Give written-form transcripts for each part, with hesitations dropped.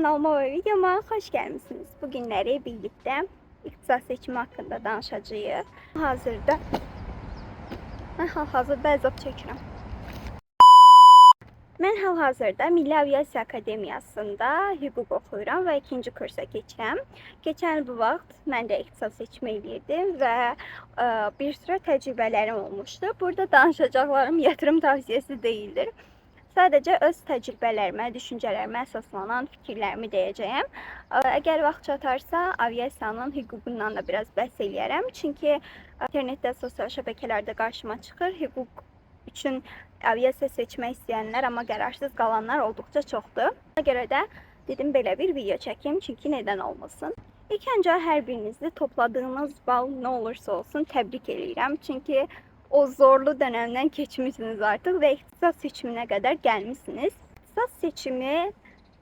kanalıma ve videoma hoş gelmişsiniz. Bugünleri birlikte iktisat seçimi hakkında danışacağız. Hazırda ben hal-hazırda əzab çəkirəm. Mən hal-hazırda Milli Aviasiya Akademiyasında hüquq oxuyuram və ikinci kursa keçirəm. Keçən bu vaxt mən də iktisat seçimi edirdim və bir sıra təcrübələrim olmuşdu. Burada danışacaqlarım yatırım tavsiyəsi deyildir. Sadəcə öz təcrübələrimə, düşüncələrimə əsaslanan fikirlərimi deyəcəyəm. Əgər vaxt çatarsa, aviasiyanın hüququndan da biraz bəhs eləyərəm. Çünki internetdə, sosial şəbəkələrdə qarşıma çıxır. Hüquq üçün aviasiya seçmək istəyənlər, amma qərarsız qalanlar olduqca çoxdur. Ona görə də dedim belə bir video çəkim, çünki nədən olmasın. İlk öncə hər birinizi topladığınız bal nə olursa olsun təbrik eləyirəm. Çünki o zorlu dönemden geçmişsiniz artık ve iktisat seçimine kadar gelmişsiniz. İktisat seçimi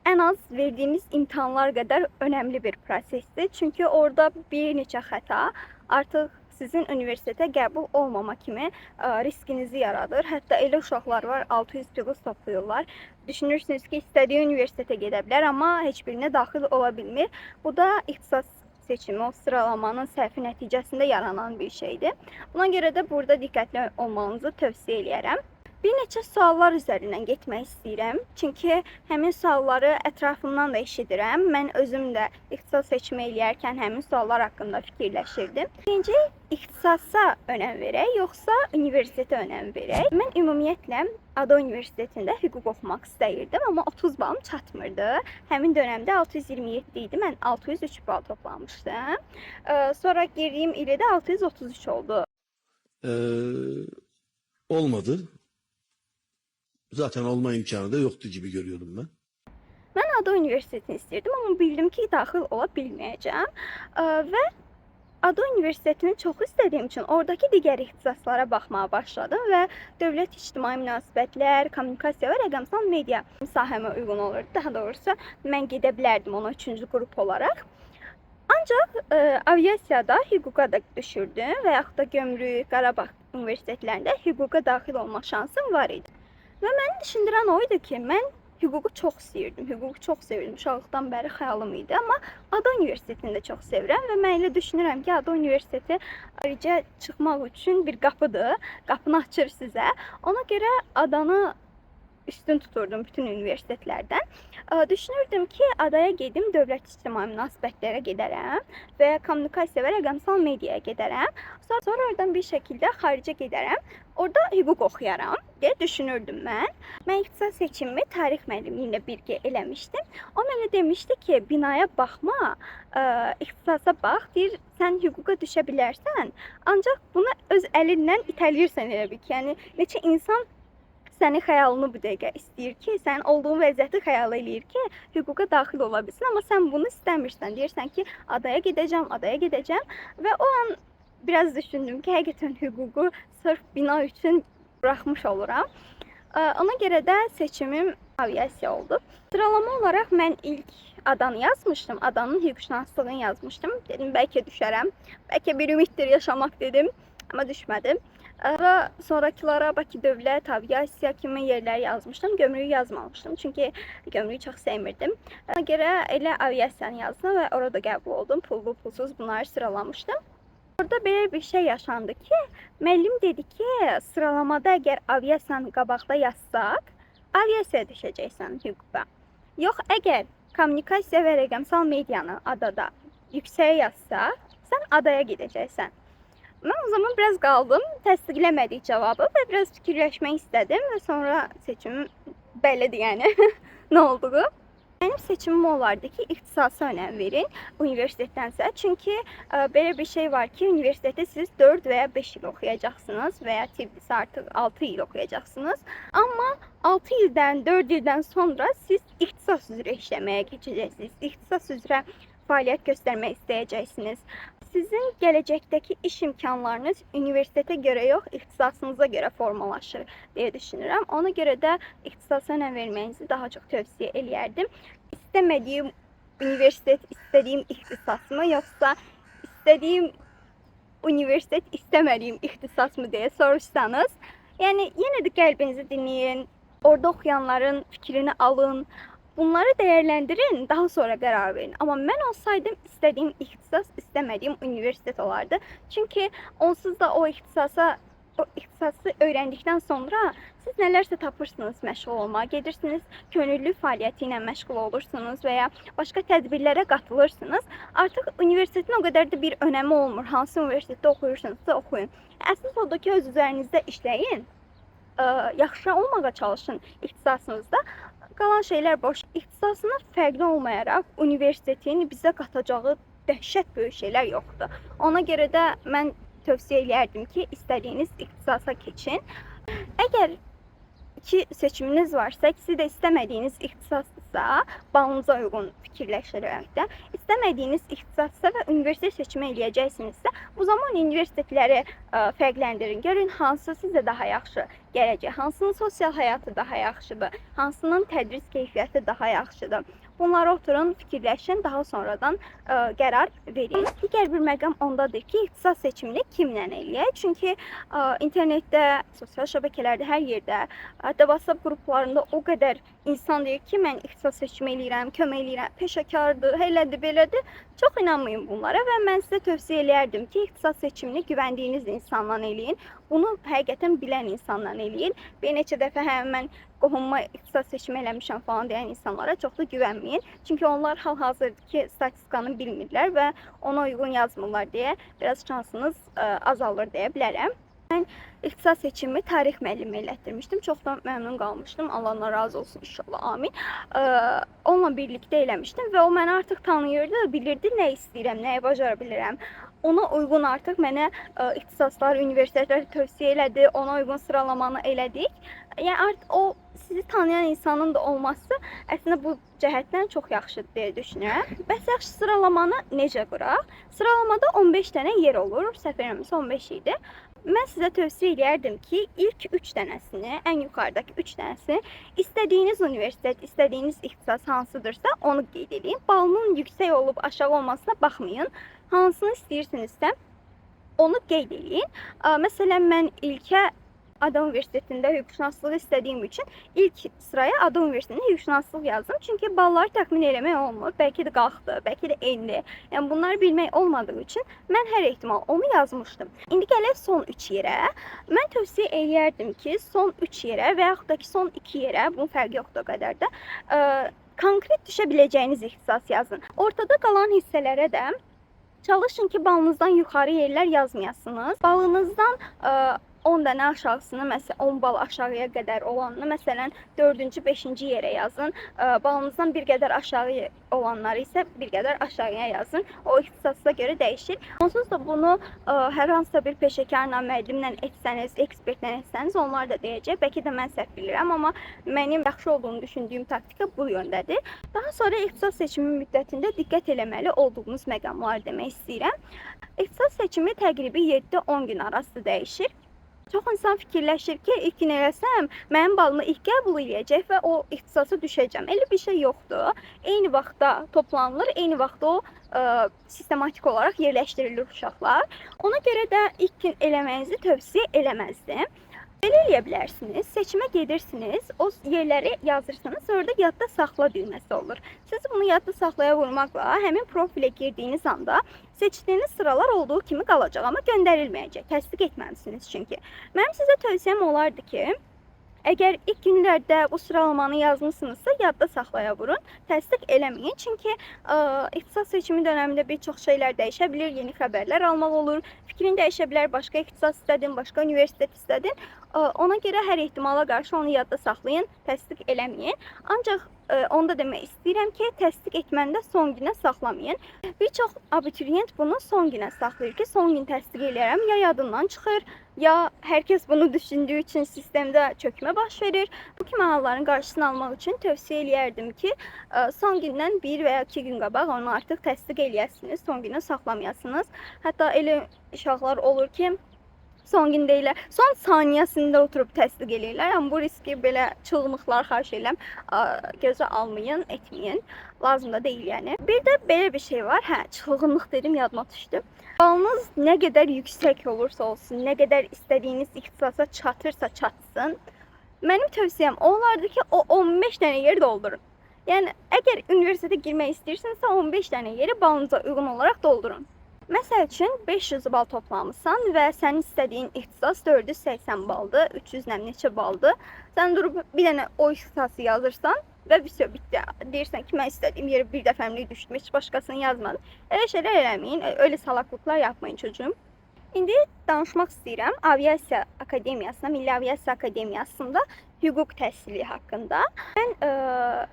en az verdiğimiz imtihanlar kadar önemli bir prosestir. Çünkü orada bir neçə xəta artık sizin üniversitete qəbul olmama kimi riskinizi yaradır. Hətta elə uşaqlar var, 600 plus topluyorlar. Düşünürsünüz ki, istədiyi üniversitete gedə bilər, amma heç birinə daxil ola bilmir. Bu da iktisat seçimi, o sıralamanın səhvi nəticəsində yaranan bir şeydir. Buna görə də burada diqqətli olmanızı tövsiyə edirəm. Bir neçə suallar üzərindən getmək istəyirəm. Çünki həmin sualları ətrafımdan da eşidirəm. Mən özüm də ixtisas seçimi eləyərkən həmin suallar haqqında fikirləşirdim. Birinci, ixtisasa önəm verək, yoxsa universitetə önəm verək? Mən ümumiyyətlə Ada Üniversitetində hüquq oxumaq istəyirdim, amma 30 balım çatmırdı. Həmin dövrdə 627 idi, mən 603 bal toplamışdım. Sonra girdiyim ili də 633 oldu. Olmadı. Zaten olma imkanı da yoktu gibi görüyordum ben. Mən Ada Üniversitetini istirdim, amma bildim ki, daxil ola bilməyəcəm. Və Ada Üniversitetini çox istədiyim üçün oradakı digər ixtisaslara baxmağa başladım və dövlət ictimai münasibətlər, kommunikasiya və rəqəmsal media sahəmə uyğun olurdu. Daha doğrusu mən gedə bilərdim ona 3-cü qrup olaraq. Ancaq aviasiyada hüquqa da düşürdüm və yaxud da Gömrük, Qarabağ universitetlərində hüquqa daxil olma şansım var idi. Və məni düşündürən o idi ki, mən hüququ çox istəyirdim, hüququ çox sevirdim. Uşaqlıqdan bəri xəyalım idi, amma Ada Üniversitetini də çox sevirəm və mən elə düşünürəm ki, Ada Üniversiteti ayrıca çıxmaq üçün bir qapıdır, qapını açır sizə. Ona görə Adanı üstün tuturdum bütün üniversitetlərdən. Düşünürdüm ki, Adaya gedim, dövlət ictimai münasibətlərə gedərəm və kommunikasiya və rəqəmsal mediaya gedərəm. Sonra oradan bir şəkildə xaricə gedərəm, orada hüquq oxuyaram deyə düşünürdüm mən. Mən ixtisas seçimimi tarix müəllimi ilə birgə eləmişdim. O mənə demişdi ki, binaya baxma, ixtisasa bax, deyir, sən hüquqa düşə bilərsən, ancaq bunu öz əlindən itəlirsən elə bil ki, yəni neçə insan sənin xəyalını bu dəqiqə istəyir ki, sən olduğun vəziyyəti xəyal eləyir ki, hüquqa daxil ola bilsin, amma sən bunu istəmirsən. Deyirsən ki, adaya gedəcəm, adaya gedəcəm və o an biraz düşündüm ki, həqiqətən hüququ sırf bina üçün buraxmış oluram. Ona görə də seçimim aviasiya oldu. Sıralama olaraq mən ilk Adanı yazmışdım, Adanın hüquqşünaslığını yazmışdım. Dedim, bəlkə düşərəm, bəlkə bir ümiddir yaşamaq dedim, amma düşmədim. Sonrakılara Bakı Dövlət Aviasiya kimi yerlər yazmışdım. Gömrüyü yazmamışdım. Çünki gömrüyü çox sevmirdim. Ona görə elə aviasiyanı yazdım və orada qəbul oldum. Pullu, pulsuz bunları sıralamışdım. Orada belə bir şey yaşandı ki, müəllim dedi ki, sıralamada əgər aviasiyanı qabaqda yazsaq, aviasiyaya düşəcəksən hüquqa. Yox, əgər kommunikasiya və rəqəmsal medianı adada yüksəyə yazsaq, sən adaya gedəcəksən. Mən o zaman biraz qaldım, təsdiqləmədik cavabı və biraz fikirləşmək istədim və sonra seçimim bellidir yəni nə olduğu. Mənim seçimim olardı ki, ixtisasa önəm verin universitetdənsə. Çünki belə bir şey var ki, universitetdə siz 4 və ya 5 il oxuyacaqsınız və ya tibbisə artıq 6 il oxuyacaqsınız. Amma 6 ildən, 4 ildən sonra siz ixtisas üzrə işləməyə keçəcəksiniz. İxtisas üzrə fəaliyyət göstərmək istəyəcəksiniz. Sizin gələcəkdəki iş imkanlarınız universitetə görə yox, ixtisasınıza görə formalaşır deyə düşünürəm. Ona görə də ixtisasa önəm verməyinizi daha çox tövsiyə eləyərdim. İstəmədiyim universitet, istədiyim ixtisasmı, yoxsa istədiyim universitet, istəmədiyim ixtisasmı deyə soruşsanız, yəni yenə də qəlbinizi dinləyin, orada oxuyanların fikrini alın. Bunları değerlendirin, daha sonra qərar verin. Amma mən olsaydım istədiyim ixtisas istəmədiyim universitet olardı. Çünki onsuz da o ixtisası öyrəndikdən sonra siz nələrsə tapırsınız məşğul olmağa. Gedirsiniz, könüllü fəaliyyəti ilə məşğul olursunuz və ya başqa tədbirlərə qatılırsınız. Artıq universitetin o qədər də bir önəmi olmur. Hansı universitetdə oxuyursunuzsa oxuyun. Əsas odur ki, öz üzərinizdə işləyin. Yaxşı olmağa çalışın ixtisasınızda. Qalan şeylər boş. İxtisasına fərqli olmayaraq universitetin bizə qatacağı dəhşət böyük şeylər yoxdur. Ona görə də mən tövsiyə edərdim ki, istədiyiniz ixtisasa keçin. Əgər iki seçiminiz varsa, ikisi də istəmədiyiniz ixtisasdırsa, balınıza uyğun fikirləşərək də, istəmədiyiniz ixtisasda və universitet seçimi eləyəcəksinizsə, bu zaman universitetləri fərqləndirin. Görün hansı sizə daha yaxşı gələcək, hansının sosial həyatı daha yaxşıdır, hansının tədris keyfiyyəti daha yaxşıdır. Bunları oturun, fikirləşin, daha sonradan qərar verin. Digər bir məqam ondadır ki, ixtisas seçimini kimlə eləyək? Çünki internetdə, sosial şəbəkələrdə, hər yerdə, hətta WhatsApp qruplarında o qədər insan deyir ki, mən ixtisas seçimi eləyirəm, kömək eləyirəm, peşəkardır, elədir, belədir. Çox inanmayın bunlara və mən sizə tövsiyə eləyərdim ki, ixtisas seçimini güvəndiyiniz insanla eləyin. Bunu həqiqətən bilən insanla eləyin. Bir neçə dəfə mən qohumuma ixtisas seçimi eləmişəm falan deyən insanlara çox da güvənməyin. Çünki onlar hal-hazırdakı statistikanı bilmirlər və ona uyğun yazmırlar deyə biraz şansınız azalır deyə bilərəm. Mən ixtisas seçimi tarix müəllimi elətdirmişdim. Çox da məmnun qalmışdım. Allah ondan razı olsun inşallah. Amin. Onunla birlikdə eləmişdim və o məni artıq tanıyırdı, bilirdi nə istəyirəm, nəyə bacara bilirəm. Ona uyğun artıq mənə ixtisaslar, universitetlər tövsiyə elədi, ona uyğun sıralamanı elədik. Yəni artıq o sizi tanıyan insanın da olması əslində bu cəhətdən çox yaxşıdır deyə düşünürəm. Bəs yaxşı sıralamanı necə quraq? Sıralamada 15 dənə yer olur. Səhv eləmirəmsə 15 idi. Mən sizə tövsiyə edərdim ki, ilk 3 dənəsini, ən yuxarıdakı 3 dənəsini istədiyiniz universitet, istədiyiniz ixtisas hansıdırsa onu qeyd edin. Balının yüksək olub aşağı olmasına baxmayın. Hansını istəyirsinizsə onu qeyd edin. Məsələn, mən ilkə Ada Universitetində hüquqşünaslıq istədiyim üçün ilk sıraya Ada Universitetində hüquqşünaslıq yazdım. Çünki balları təxmin eləmək olmur. Bəlkə də qalxdı, bəlkə də endi. Yəni bunları bilmək olmadığı üçün mən hər ehtimal onu yazmışdım. İndi gələk son 3 yerə. Mən tövsiyə edərdim ki, son 3 yerə və yaxud da ki, son 2 yerə, bunun fərqi yoxdur o qədər də, konkret düşə biləcəyiniz ixtisas yazın. Ortada qalan hissələrə də çalışın ki, balınızdan yuxarı yerlər yazmayasınız. Balınızdan 10 dənə aşağısını, məsələn 10 bal aşağıya qədər olanını, məsələn 4-cü, 5-ci yerə yazın. Balınızdan bir qədər aşağı olanları isə bir qədər aşağıya yazın. O ixtisasa görə dəyişir. Onsuz da bunu hər hansısa bir peşəkarla, müəllimlə etsəniz, ekspertlə etsəniz, onlar da deyəcək. Bəlkə də mən səhv bilirəm, amma mənim yaxşı olduğunu düşündüyüm taktika bu yöndədir. Daha sonra ixtisas seçimi müddətində diqqət eləməli olduğunuz məqamlar demək istəyirəm. İxtisas seçimi təqribi 7-10 gün arası dəyişir. Çox insan fikirləşir ki, ilk gün eləsəm, mənim balımı ilk qəbul eləyəcək və o ixtisasa düşəcəm. Elə bir şey yoxdur. Eyni vaxtda toplanılır, eyni vaxtda o sistematik olaraq yerləşdirilir uşaqlar. Ona görə də ilk gün eləməyinizi tövsiyə eləməzdim. Belə eləyə bilərsiniz. Seçimə gedirsiniz, o yerləri yazırsınız, orada yadda saxla düyməsi olur. Siz bunu yadda saxlaya vurmaqla həmin profilə girdiyiniz anda seçdiyiniz sıralar olduğu kimi qalacaq, amma göndərilməyəcək. Təsdiq etməlisiniz çünki. Mənim sizə tövsiyəm olardı ki, əgər ilk günlərdə bu sıralamanı yazmışsınızsa yadda saxlaya vurun, təsdiq eləməyin. Çünki ixtisas seçimi dönəmində bir çox şeylər dəyişə bilir, yeni xəbərlər almaq olur, fikrin dəyişə bilər, başqa ixtisas istədin, başqa universitet istədin. Ona görə hər ehtimala qarşı onu yadda saxlayın, təsdiq eləməyin. Ancaq onu da demək istəyirəm ki, təsdiq etməndə son günə saxlamayın. Bir çox abituriyent bunu son günə saxlayır ki, son gün təsdiq eləyərəm, ya yadından çıxır, ya hər kəs bunu düşündüyü üçün sistemdə çökmə baş verir. Bu kimi halların qarşısını almaq üçün tövsiyə eləyərdim ki, son gündən 1 və ya 2 gün qabaq onu artıq təsdiq eləyəsiniz, son günə saxlamayasınız. Hətta elə uşaqlar olur ki, son gün deyirlər, son saniyəsində oturub təsdiq eləyirlər. Amma bu riski belə çılğınlıqlar xahiş edirəm, gözə almayın, etməyin. Lazım da deyil yəni. Bir də belə bir şey var. Çılğınlıq dedim, yadıma düşdü. Balınız nə qədər yüksək olursa olsun, nə qədər istədiyiniz ixtisasa çatırsa çatsın, mənim tövsiyəm olardı ki, o 15 dənə yer doldurun. Yəni əgər universitetə girmək istəyirsinizsə 15 dənə yeri balınıza uyğun olaraq doldurun. Məsəl üçün 500 bal toplamısan və sənin istədiyin ixtisas 480 baldır, 300 neçə baldır. Sən durub bir dənə o ixtisası yazırsan və bitdi. Deyirsən ki, mən istədiyim yeri bir dəfəmlik düşdüm, heç başqasını yazmadım. Elə şeylər eləməyin, öyle salaqlıqlar yapmayın çocuğum. İndi danışmaq istəyirəm Aviasiya Akademiyasında, Milli Aviasiya Akademiyasında hüquq təhsili haqqında. Mən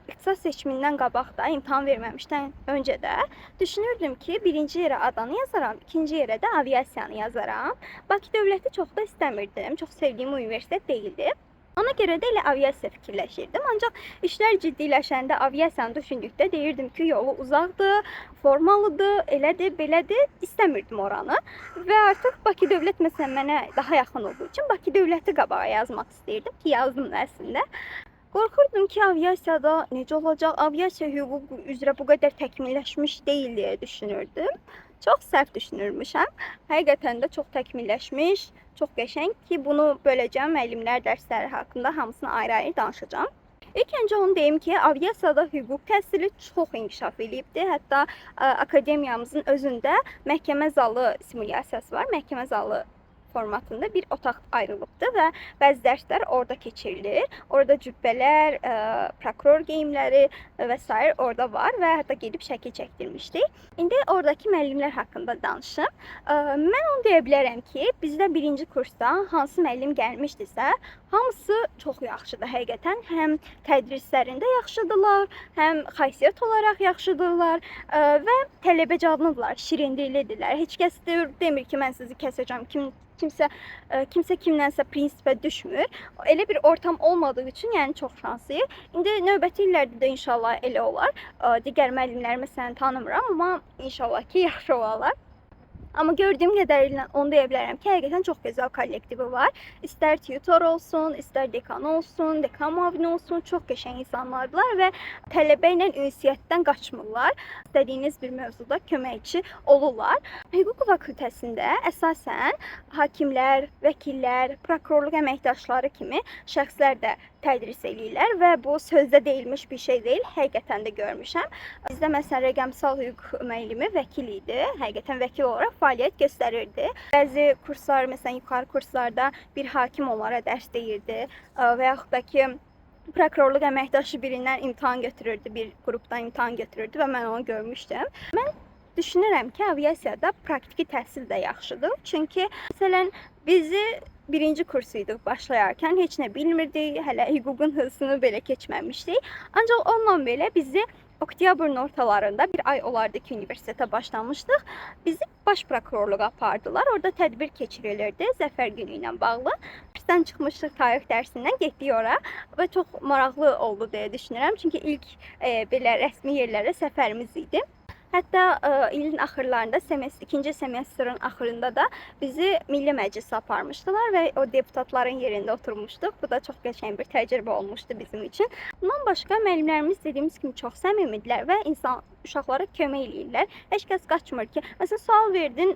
ixtisas seçimindən qabaq da, imtahan verməmişdən öncə də düşünürdüm ki, birinci yerə adanı yazaram, ikinci yerə də aviasiyanı yazaram. Bakı Dövləti çox da istəmirdim, çox sevdiyim universitet deyildi. Ona görə də elə aviasiya fikirləşirdim. Ancaq işlər ciddiləşəndə aviasiyanı düşündükdə deyirdim ki, yolu uzaqdır, formalıdır, elədir, belədir, istəmirdim oranı. Və artıq Bakı Dövlət məsələn mənə daha yaxın olduğu üçün Bakı Dövləti qabağa yazmaq istəyirdim ki, yazdım da əslində. Qorxurdum ki, aviasiyada necə olacaq, aviasiya hüququ üzrə bu qədər təkmilləşmiş deyil deyə düşünürdüm. Çox səhv düşünürmüşəm. Həqiqətən də çox təkmilləşmiş, çox qəşəng ki, bunu böləcəm müəllimlər dərsləri haqqında hamısını ayrı-ayrı danışacağam. İlk öncə onu deyim ki, aviasiyada hüquq təhsili çox inkişaf edibdi. Hətta akademiyamızın özündə məhkəmə zalı simulyasiyası var. Məhkəmə zalı formatında bir otaq ayrılıbdır və bəzi dərslər orada keçirilir. Orada cübbələr, prokuror geyimləri və s. orada var və hətta gedib şəkil çəkdirmişdik. İndi oradakı müəllimlər haqqında danışım. Mən onu deyə bilərəm ki, bizdə birinci kursda hansı müəllim gəlmişdisə, hamısı çox yaxşıdır həqiqətən. Həm tədrislərində yaxşıdırlar, həm xasiyyət olaraq yaxşıdırlar və tələbəcadlıdırlar, şirindilidirlər. Heç kəs demir ki, mən sizi kəsəcəm, kimsə kimdənsə prinsipə düşmür. Elə bir ortam olmadığı üçün yəni çox şanslıyıq. İndi növbəti illərdə də inşallah elə olar. Digər müəllimlərimi məsələn tanımıram, amma inşallah ki, yaxşı olarlar. Amma gördüyüm qədərilə onu deyə bilərəm ki, həqiqətən çox gözəl kollektivi var. İstər tutor olsun, istər dekan olsun, dekan müavini olsun, çox qəşəng insanlardılar və tələbə ilə ünsiyyətdən qaçmırlar. İstədiyiniz bir mövzuda köməkçi olurlar. Hüquq fakültəsində əsasən hakimlər, vəkillər, prokurorluq əməkdaşları kimi şəxslər də tədris eləyirlər və bu sözdə deyilmiş bir şey deyil, həqiqətən də görmüşəm. Bizdə məsələn rəqəmsal hüquq müəllimi vəkil idi, həqiqətən vəkil olaraq fəaliyyət göstərirdi. Bəzi kurslar, məsələn yuxarı kurslarda bir hakim onlara dərs deyirdi və yaxud da ki, prokurorluq əməkdaşı birindən imtahan götürürdü, bir qrupdan imtahan götürürdü və mən onu görmüşdüm. Mən düşünürəm ki, aviasiyada praktiki təhsil də yaxşıdır. Çünki məsələn bizi birinci kursuyduk başlayarkən heç nə bilmirdik, hələ hüququn hızını belə keçməmişdik. Ancaq onunla belə bizi oktyabrın ortalarında bir ay olardı ki, universitetə başlamışdıq. Bizi baş prokurorluğa apardılar. Orada tədbir keçirilirdi Zəfər günü ilə bağlı. Kursdan çıxmışdıq tarix dərsindən, getdik ora və çox maraqlı oldu deyə düşünürəm. Çünki ilk belə rəsmi yerlərə səfərimiz idi. Hətta ilin axırlarında, ikinci semestrın axırında da bizi Milli Məclisə aparmışdılar və o deputatların yerində oturmuşduq. Bu da çox qəşəng bir təcrübə olmuşdu bizim üçün. Bundan başqa müəllimlərimiz dediyimiz kimi çox səmimidirlər və uşaqlara kömək eləyirlər. Heç kəs qaçmır ki, məsələn sual verdin,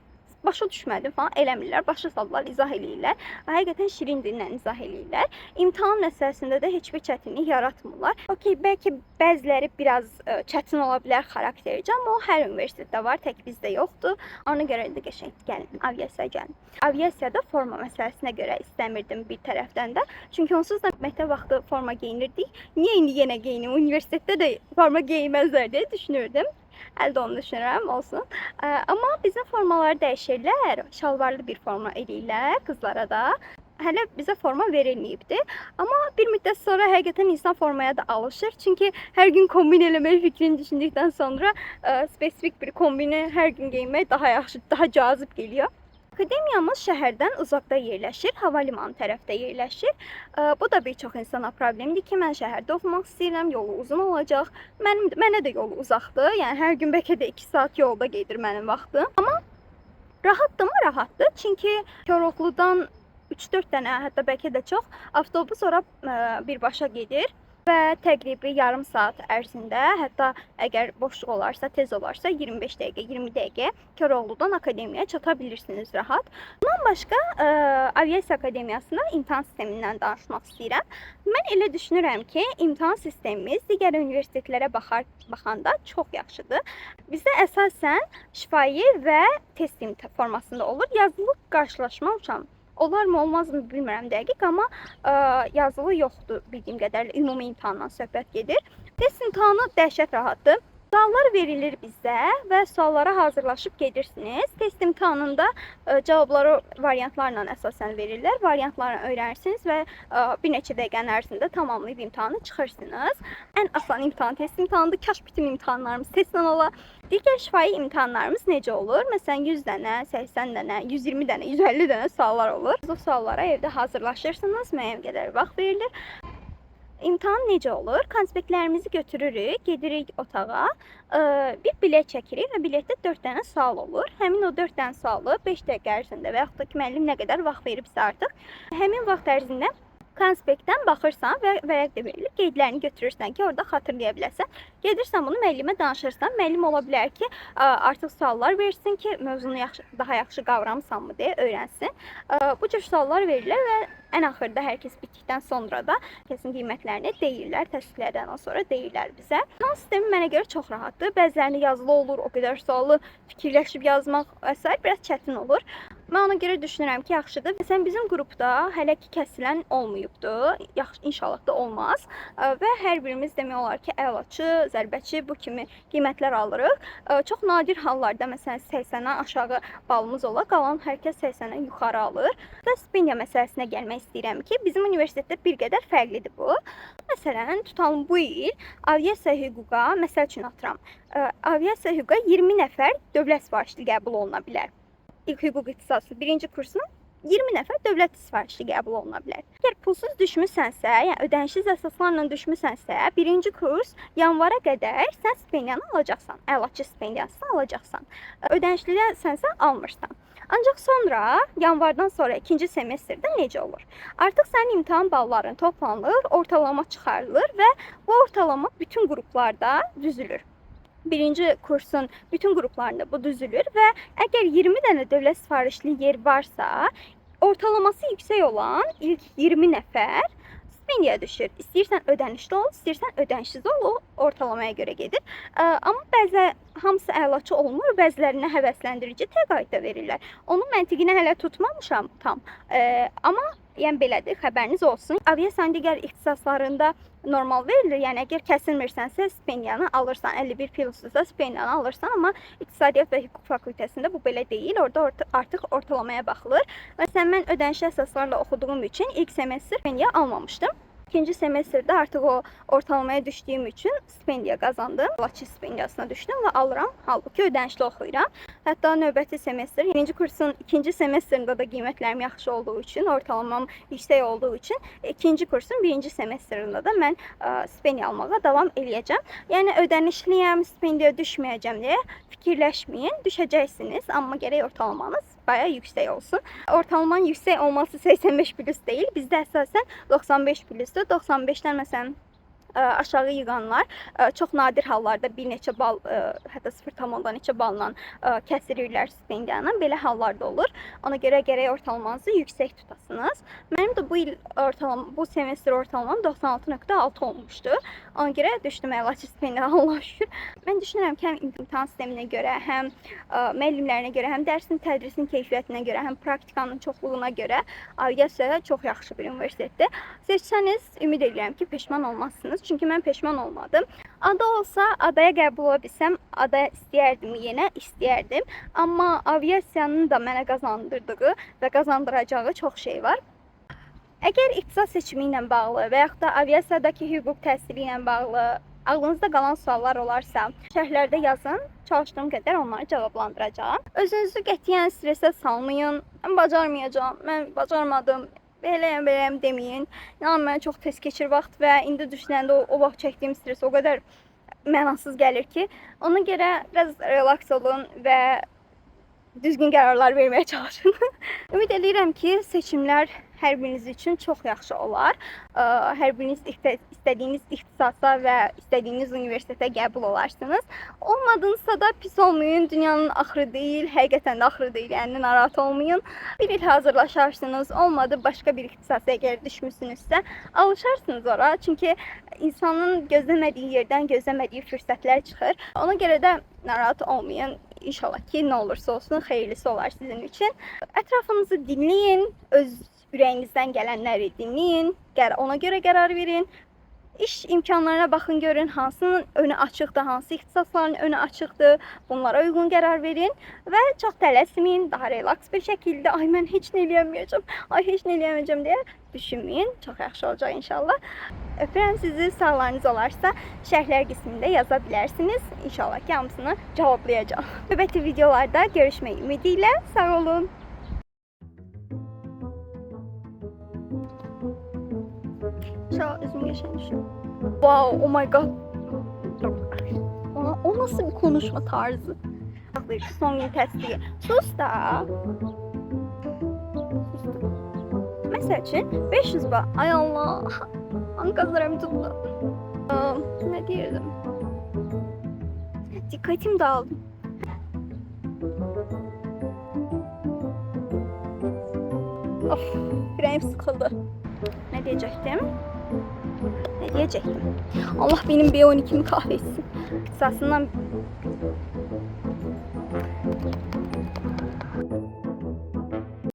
başa düşmədim falan eləmirlər, başa salırlar, izah eləyirlər. Həqiqətən şirin dillə izah eləyirlər. İmtahan məsələsində də heç bir çətinlik yaratmırlar. Okey, bəlkə bəziləri biraz çətin ola bilər xaraktercə, amma o hər universitetdə var, tək bizdə yoxdur. Ona görə də qəşəng gəlin, aviasiyaya gəlin. Aviasiyada forma məsələsinə görə istəmirdim bir tərəfdən də. Çünki onsuz da məktəb vaxtı forma geyinirdik. Niyə indi yenə geyinim? Universitetdə də forma geyinməzlər deyə düşünürdüm. Əldə onu düşünürəm, olsun. Amma bizim formaları dəyişirlər, şalvarlı bir forma eləyirlər qızlara da. Hələ bizə forma verilməyibdi. Amma bir müddət sonra həqiqətən insan formaya da alışır. Çünki hər gün kombin eləmək fikrini düşündükdən sonra spesifik bir kombini hər gün geyinmək daha yaxşı, daha cazib gəlir. Akademiyamız şəhərdən uzaqda yerləşir, havalimanı tərəfdə yerləşir. Bu da bir çox insana problemdir ki, mən şəhərdə oxumaq istəyirəm, yolu uzun olacaq. Mənə də yolu uzaqdır, yəni hər gün bəlkə də 2 saat yolda gedir mənim vaxtım. Amma rahatdırmı? Rahatdır. Çünki Koroğludan 3-4 dənə, hətta bəlkə də çox avtobus ora birbaşa gedir. və təqribi yarım saat ərzində, hətta əgər boşluq olarsa, tez olarsa 25 dəqiqə, 20 dəqiqə Koroğludan akademiyaya çata bilirsiniz rahat. Bundan başqa Aviasiya Akademiyasında imtahan sistemindən danışmaq istəyirəm. Mən elə düşünürəm ki, imtahan sistemimiz digər universitetlərə baxanda çox yaxşıdır. Bizdə əsasən şifahi və test formasında olur. Yazılı qarşılaşma uçan olarmı, olmazmı bilmirəm dəqiq, amma yazılı yoxdur bildiyim qədərilə, ümumi imtahandan söhbət gedir. Test imtahanı dəhşət rahatdır. Suallar verilir bizə və suallara hazırlaşıb gedirsiniz. Test imtahanında cavabları variantlarla əsasən verirlər. Variantlarını öyrənirsiniz və bir neçə dəqiqənin ərzində tamamlayıb imtahanı çıxırsınız. Ən asan imtahan test imtahanıdır. Kaş bütün imtahanlarımız testlə ola. Digər şifahi imtahanlarımız necə olur? Məsələn, 100 dənə, 80 dənə, 120 dənə, 150 dənə suallar olur. Bu suallara evdə hazırlaşırsınız, müəyyən qədər vaxt verilir. İmtahan necə olur? Konspektlərimizi götürürük, gedirik otağa, bir bilet çəkirik və biletdə 4 dənə sual olur. Həmin o 4 dənə sualı 5 dəqiqə ərzində və yaxud da ki, müəllim nə qədər vaxt veribsə artıq, həmin vaxt ərzində konspektdən baxırsan və vərəq də verilir, qeydlərini götürürsən ki, orada xatırlaya biləsən. Gedirsən bunu müəllimə danışırsan, müəllim ola bilər ki, artıq suallar versin ki, mövzunu daha yaxşı qavramısanmı deyə öyrənsin. Bu cür suallar verilir və ən axırda hər kəs bitdikdən sonra da kəsin qiymətlərini deyirlər, təsdiqlərdən sonra deyirlər bizə. İmtahan sistemi mənə görə çox rahatdır. Bəzilərini yazılı olur, o qədər sualı fikirləşib yazmaq və biraz çətin olur. Mən ona görə düşünürəm ki, yaxşıdır. Məsələn, bizim qrupda hələ ki kəsilən olmayıbdı. İnşallah da olmaz. Və hər birimiz demək olar ki, əlaçı, zərbəçi bu kimi qiymətlər alırıq. Çox nadir hallarda, məsələn, 80-dən aşağı balımız ola, qalan hər kəs 80-dən yuxarı alır. Və stipendiya məsələsinə gəlmək istəyirəm ki, bizim universitetdə bir qədər fərqlidir bu. Məsələn, tutalım bu il aviasiya hüquqa, məsəl üçün atıram, aviasiya hüquqa 20 nəfər dövlət sifarişli qəbul oluna bilər. İlk hüquq ixtisası birinci kursuna 20 nəfər dövlət sifarişli qəbul oluna bilər. Əgər pulsuz düşmüsənsə, yəni ödənişsiz əsaslarla düşmüsənsə, birinci kurs yanvara qədər sən stipendiyanı alacaqsan, əlaçı stipendiyasını alacaqsan. Ödənişlisənsə almırsan. Ancaq sonra, yanvardan sonra ikinci semestrdə necə olur? Artıq sənin imtahan balların toplanılır, ortalama çıxarılır və bu ortalama bütün qruplarda düzülür. Birinci kursun bütün qruplarında bu düzülür və əgər 20 dənə dövlət sifarişli yer varsa, ortalaması yüksək olan ilk 20 nəfər stipendiya düşür. İstəyirsən ödənişli ol, istəyirsən ödənişsiz ol, o ortalamaya görə gedir. Amma hamısı əlaçı olmur, bəzilərinə həvəsləndirici təqaüd də verirlər. Onun məntiqini hələ tutmamışam tam. Amma yəni belədir, xəbəriniz olsun. Aviasiyanın digər ixtisaslarında normal verilir. Yəni əgər kəsilmirsənsə stipendiyanı alırsan, 51 plusuzda stipendiyanı alırsan, amma İqtisadiyyat və Hüquq fakültəsində bu belə deyil. Orada artıq ortalamaya baxılır. Məsələn, mən ödənişli əsaslarla oxuduğum üçün ilk semestr stipendiya almamışdım. İkinci semestrdə artıq o ortalamaya düşdüyüm üçün stipendiya qazandım. Laçı stipendiyasına düşdüm və alıram. Halbuki ödənişli oxuyuram. Hətta növbəti semestr, birinci kursun ikinci semestrində də qiymətlərim yaxşı olduğu üçün, ortalamam yüksək olduğu üçün, ikinci kursun birinci semestrində də mən stipendiya almağa davam eləyəcəm. Yəni ödənişliyəm, stipendiya düşməyəcəm deyə fikirləşməyin, düşəcəksiniz, amma gərək ortalamanız bayağı yüksək olsun. Ortalamanın yüksək olması 85 plus deyil, bizdə əsasən 95 plusdur. 95-dən məsələn aşağı yığanlar çox nadir hallarda bir neçə bal, hətta 0,2 neçə balla kəsirirlər stipendiyanı. Belə hallarda olur. Ona görə gərək ortalamanızı yüksək tutasınız. Mənim də bu semestr ortalamam 96,6 olmuşdu. Ona görə düşdüm əlaçı stipendiyanı, Allah'a şükür. Mən düşünürəm ki, həm imtahan sisteminə görə, həm müəllimlərinə görə, həm dərsin, tədrisin keyfiyyətinə görə, həm praktikanın çoxluğuna görə aviasiya çox yaxşı bir universitetdir. Seçsəniz, ümid edirəm ki, peşman olmazsınız. Çünki mən peşman olmadım. Ada olsa, adaya qəbul ola bilsəm, adaya istəyərdim, yenə istəyərdim. Amma aviasiyanın da mənə qazandırdığı və qazandıracağı çox şey var. Əgər ixtisas seçimi ilə bağlı və yaxud da aviasiyadakı hüquq təhsili ilə bağlı ağlınızda qalan suallar olarsa, şərhlərdə yazın. Çalışdığım qədər onları cavablandıracağam. Özünüzü qətiyyən stresə salmayın. Mən bacarmayacağam, mən bacarmadım. Beləyəm deməyin. Yəni mənə çox tez keçir vaxt və indi düşünəndə o vaxt çəkdiyim stres o qədər mənasız gəlir ki, ona görə biraz relaks olun və düzgün qərarlar verməyə çalışın. Ümid edirəm ki, seçimlər hər biriniz üçün çox yaxşı olar. Hər biriniz istədiyiniz ixtisasa və istədiyiniz universitetə qəbul olarsınız. Olmadınızsa da pis olmayın. Dünyanın axırı deyil, həqiqətən də axırı deyil. Yəni narahat olmayın. Bir il hazırlaşarsınız. Olmadı başqa bir ixtisasa əgər düşmüsünüzsə, alışarsınız ora. Çünki insanın gözləmədiyi yerdən gözləmədiyi fürsətlər çıxır. Ona görə də narahat olmayın. İnşallah ki, nə olursa olsun xeyirlisi olar sizin üçün. Ətrafınızı dinləyin, öz ürəyinizdən gələnləri dinləyin, ona görə qərar verin. İş imkanlarına baxın, görün hansının önü açıqdır, hansı ixtisasların önü açıqdır. Bunlara uyğun qərar verin və çox tələsməyin, daha relaks bir şəkildə ay mən heç nə eləyəməyəcəm, ay heç nə eləyəməyəcəm deyə düşünməyin. Çox yaxşı olacaq inşallah. Öpürəm sizi. Suallarınız olarsa şərhlər qismində yaza bilərsiniz. İnşallah ki, hamısını cavablayacağam. Növbəti videolarda görüşmək ümidi ilə sağ olun. Üzüm yaşamışım. Wow, oh my god. O nasıl bir konuşma tarzı? Son gün təsdiqi. Sus da. Məsəl üçün 500 bal. Ay Allah. Ankazlarım tuttu. Ne diyelim? Dikkatim dağıldı. Of, yüreğim sıkıldı. Ne diyecektim? Allah benim B12'mi kahretsin. Esasından